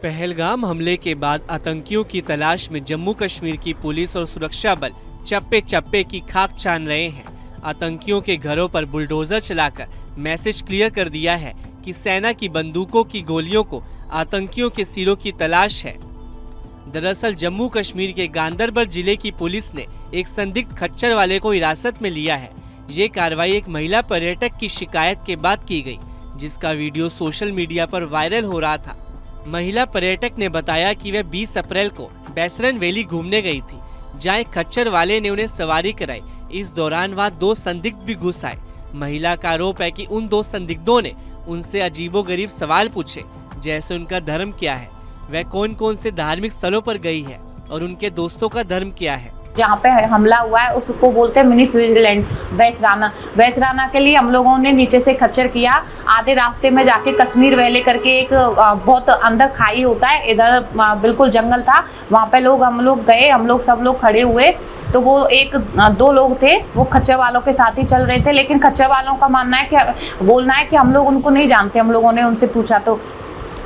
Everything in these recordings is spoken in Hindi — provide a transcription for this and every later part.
पहलगाम हमले के बाद आतंकियों की तलाश में जम्मू कश्मीर की पुलिस और सुरक्षा बल चप्पे चप्पे की खाक छान रहे हैं। आतंकियों के घरों पर बुलडोजर चलाकर मैसेज क्लियर कर दिया है कि सेना की बंदूकों की गोलियों को आतंकियों के सिरों की तलाश है। दरअसल जम्मू कश्मीर के गांदरबल जिले की पुलिस ने एक संदिग्ध खच्चर वाले को हिरासत में लिया है। ये कार्रवाई एक महिला पर्यटक की शिकायत के बाद की गई, जिसका वीडियो सोशल मीडिया पर वायरल हो रहा था। महिला पर्यटक ने बताया कि वह 20 अप्रैल को बैसरन वैली घूमने गई थी, जहां एक खच्चर वाले ने उन्हें सवारी कराई। इस दौरान वहां 2 संदिग्ध भी घुस आए। महिला का आरोप है कि उन 2 संदिग्धों ने उनसे अजीबोगरीब सवाल पूछे, जैसे उनका धर्म क्या है, वह कौन कौन से धार्मिक स्थलों पर गई है और उनके दोस्तों का धर्म क्या है। जहाँ पे हमला हुआ है उसको बोलते हैं मिनी स्विट्जरलैंड, वैसराना के लिए हम लोगों ने नीचे से खच्चर किया। आधे रास्ते में जाके कश्मीर वैली करके एक बहुत अंदर खाई होता है, इधर बिल्कुल जंगल था, वहाँ पे हम लोग गए, सब लोग खड़े हुए। तो वो 1-2 लोग थे, वो खच्चर वालों के साथ ही चल रहे थे, लेकिन खच्चर वालों का बोलना है कि हम लोग उनको नहीं जानते। हम लोगों ने उनसे पूछा तो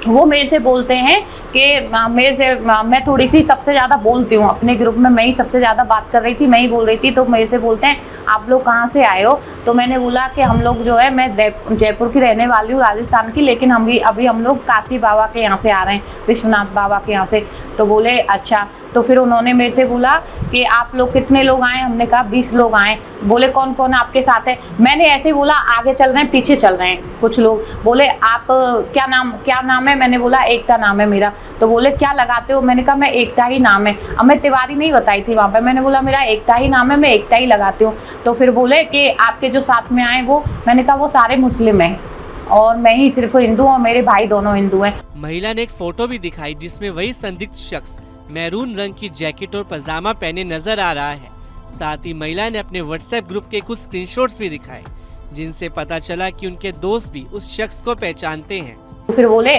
वो मेरे से बोलते हैं कि मैं थोड़ी सी सबसे ज़्यादा बोलती हूँ अपने ग्रुप में, मैं ही सबसे ज़्यादा बात कर रही थी, मैं ही बोल रही थी। तो मेरे से बोलते हैं आप लोग कहाँ से आए हो? तो मैंने बोला कि हम लोग जो है, मैं जयपुर की रहने वाली हूँ, राजस्थान की, लेकिन अभी हम लोग काशी बाबा के यहाँ से आ रहे हैं, विश्वनाथ बाबा के यहाँ से। तो बोले अच्छा। तो फिर उन्होंने मेरे से बोला कि आप लोग कितने लोग आए? हमने कहा 20 लोग आए। बोले कौन कौन आपके साथ है? मैंने ऐसे ही बोला आगे चल रहे हैं, पीछे चल रहे हैं कुछ लोग। बोले आप क्या नाम है? मैंने बोला एकता नाम है मेरा। तो बोले क्या लगाते हो? मैंने कहा मैं एकता ही नाम है। अब मैं तिवारी नहीं बताई थी वहाँ पे, मैंने बोला मेरा एकता ही नाम है, मैं एकता ही लगाती हूँ। तो फिर बोले कि आपके जो साथ में आए वो, मैंने कहा वो सारे मुस्लिम हैं और मैं ही सिर्फ हिंदू और मेरे भाई दोनों हिंदू हैं। महिला ने एक फोटो भी दिखाई जिसमें वही संदिग्ध शख्स मैरून रंग की जैकेट और पजामा पहने नजर आ रहा है। साथ ही महिला ने अपने व्हाट्सएप ग्रुप के कुछ स्क्रीनशॉट्स भी दिखाए, जिनसे पता चला कि उनके दोस्त भी उस शख्स को पहचानते हैं। फिर बोले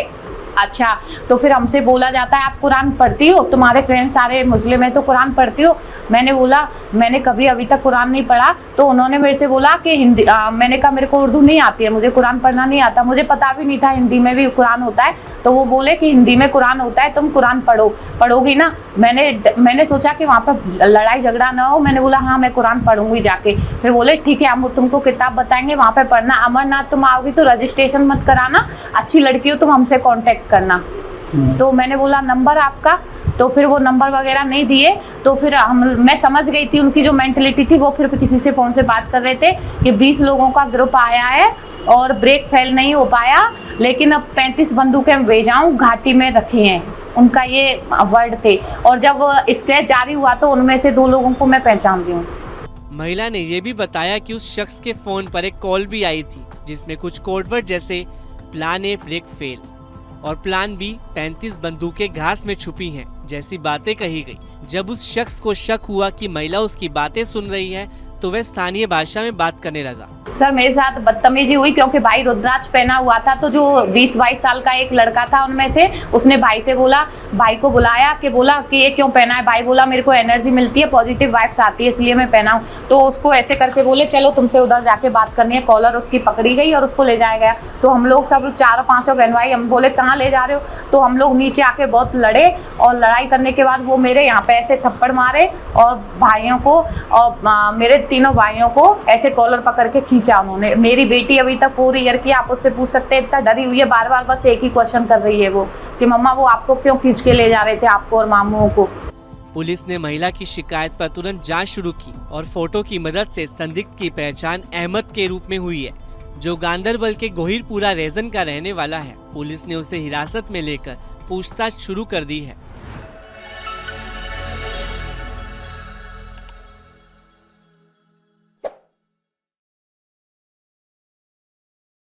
अच्छा। तो फिर हमसे बोला जाता है आप कुरान पढ़ती हो? तुम्हारे फ्रेंड सारे मुस्लिम हैं तो कुरान पढ़ती हो? मैंने बोला मैंने कभी अभी तक कुरान नहीं पढ़ा। तो उन्होंने मेरे से बोला कि हिंदी, मैंने कहा मेरे को उर्दू नहीं आती है, मुझे कुरान पढ़ना नहीं आता, मुझे पता भी नहीं था हिंदी में भी कुरान होता है। तो वो बोले कि हिंदी में कुरान होता है, तुम कुरान पढ़ोगी ना? मैंने सोचा कि वहाँ पर लड़ाई झगड़ा ना हो, मैंने बोला हाँ मैं कुरान पढ़ूंगी जाके। फिर बोले ठीक है हम तुमको किताब बताएंगे, वहाँ पे पढ़ना। अमरनाथ तुम आओगी तो रजिस्ट्रेशन मत कराना, अच्छी लड़की हो तुम हमसे कॉन्टेक्ट करना। तो मैंने बोला नंबर आपका? तो फिर वो नंबर वगैरह नहीं दिए। तो फिर मैं समझ गई थी उनकी जो मेंटलिटी थी, वो फिर किसी से फ़ोन से बात कर रहे थे कि 20 लोगों का ग्रुप आया है और ब्रेक फेल नहीं हो पाया, लेकिन अब 35 बंदूकें भेजाऊं घाटी में रखी हैं, उनका ये वर्ड थे। और जब स्क्रैच जारी हुआ तो उनमें से 2 लोगों को मैं पहचान ली हूँ। महिला ने ये भी बताया कि उस शख्स के फोन पर एक कॉल भी आई थी, जिसमें कुछ कोडवर्ड जैसे प्लान ए ब्रेक फेल और प्लान बी 35 बंदूकें घास में छुपी हैं जैसी बातें कही गई। जब उस शख्स को शक हुआ कि महिला उसकी बातें सुन रही है, तो वह स्थानीय भाषा में बात करने लगा। सर मेरे साथ बदतमीजी हुई क्योंकि भाई रुद्राक्ष पहना हुआ था। तो जो 20-22 साल का एक लड़का था उनमें से, उसने भाई से बोला, भाई को बुलाया कि बोला कि ये क्यों पहना है? भाई बोला मेरे को एनर्जी मिलती है, पॉजिटिव वाइब्स आती है इसलिए मैं पहना हूँ। तो उसको ऐसे करके बोले चलो तुमसे उधर जाके बात करनी है। कॉलर उसकी पकड़ी गई और उसको ले जाया गया। तो हम लोग सब 4-5 बहन भाई, हम बोले कहाँ ले जा रहे हो? तो हम लोग नीचे आके बहुत लड़े और लड़ाई करने के बाद वो मेरे यहाँ पे ऐसे थप्पड़ मारे और भाइयों को और मेरे तीनों भाइयों को ऐसे कॉलर पकड़ के खींचा उन्होंने। मेरी बेटी अभी तक 4 ईयर की, आप उससे पूछ सकते हैं, इतना डरी हुई है, बार बार बस एक ही क्वेश्चन कर रही है वो कि मम्मा वो आपको क्यों खींच के ले जा रहे थे, आपको और मामूओं को। पुलिस ने महिला की शिकायत पर तुरंत जांच शुरू की और फोटो की मदद से संदिग्ध की पहचान अहमद के रूप में हुई है, जो गांदरबल के गोहिरपुरा रीजन का रहने वाला है। पुलिस ने उसे हिरासत में लेकर पूछताछ शुरू कर दी है।